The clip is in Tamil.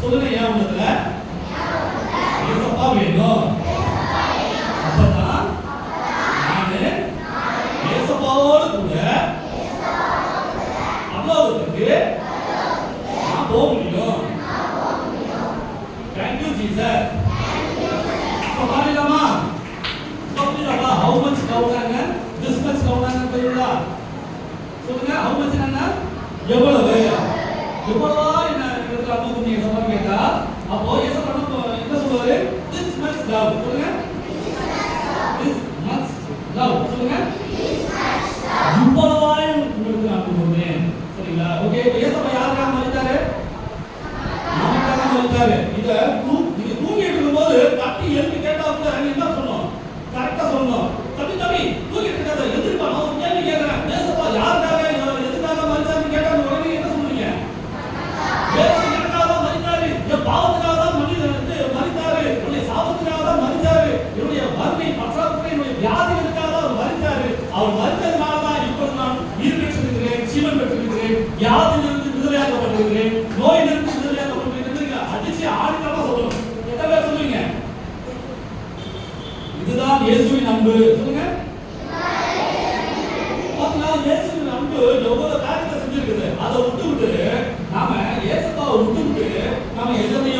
சொல்லுங்க, ஏன் உள்ளத்துல ஏசப்பா வேணும். அப்பதான் நானு ஏசப்பாவோடு கூட பரலோகத்துக்கு நான் போக முடியும். Thank you Jesus. இப்ப பாருங்கம்மா, புரியுதாப்பா? how much கவுனாங்க, this much கவுனாங்க புரியுதா? சொல்லுங்க, how much என்ன, எவ்வளவு, எவ்வளவா என்ன இடத்துல அம்மா நீங்க சொல்லுங்க கேட்டா, அப்போ ஏசப்பா என்ன சொல்றாரு? this much love. சொல்லுங்க, this much love. சொல்லுங்க, இவ்வளவாய் உங்களுக்கு நான் கொடுக்கிறேன். சரிங்களா? ஓகே, ஏசப்பா யாருக்காக மரித்தாரு? நமக்காக மரித்தாரு. இத நீங்க தூங்கிட்டு இருக்கும்போது தட்டி எழுப்பி கேட்டா கூட நீங்க என்ன சொல்லணும்? கரெக்டா சொல்லணும். தம்பி தூங்கிட்டு இருக்காத, எதிர்ப்பா நான் ஒரு கேள்வி கேட்கிறேன். ஏசப்பா யாருக்காக எதுக்காக மரித்தாருன்னு கேட்டா உடனே என்ன சொல்லுவீங்க? ஏசப்பா எனக்காக தான் மரித்தாரு, என் பாவத்துக்காக தான் மரித்தாரு, என்னுடைய சாபத்துக்காக தான் மரித்தாரு, என்னுடைய வறுமை பற்றாக்குறை, என்னுடைய வியாதிகளுக்காக தான் அவர் மரித்தாரு. அவர் மரித்ததுனால தான் இப்பொழுது நான் உயிர் பெற்றிருக்கிறேன், ஜீவன் பெற்றிருக்கிறேன், வியாதியிலிருந்து விடுதலையாக்கப்பட்டிருக்கிறேன், நோயிலிருந்து விடுதலையாக்கப்பட்டிருக்கிறேன். அடிச்சு ஆணித்தரமா சொல்லணும். எத்தனை பேர் சொல்லுவீங்க? இதுதான் இயேசுவின் அன்பு. சொல்லுங்க, இயேசுவின் அன்பு எவ்வளவு காரியத்தை செஞ்சிருக்குது. அதை விட்டு நாம இயேசுவை விட்டு நாம எதனை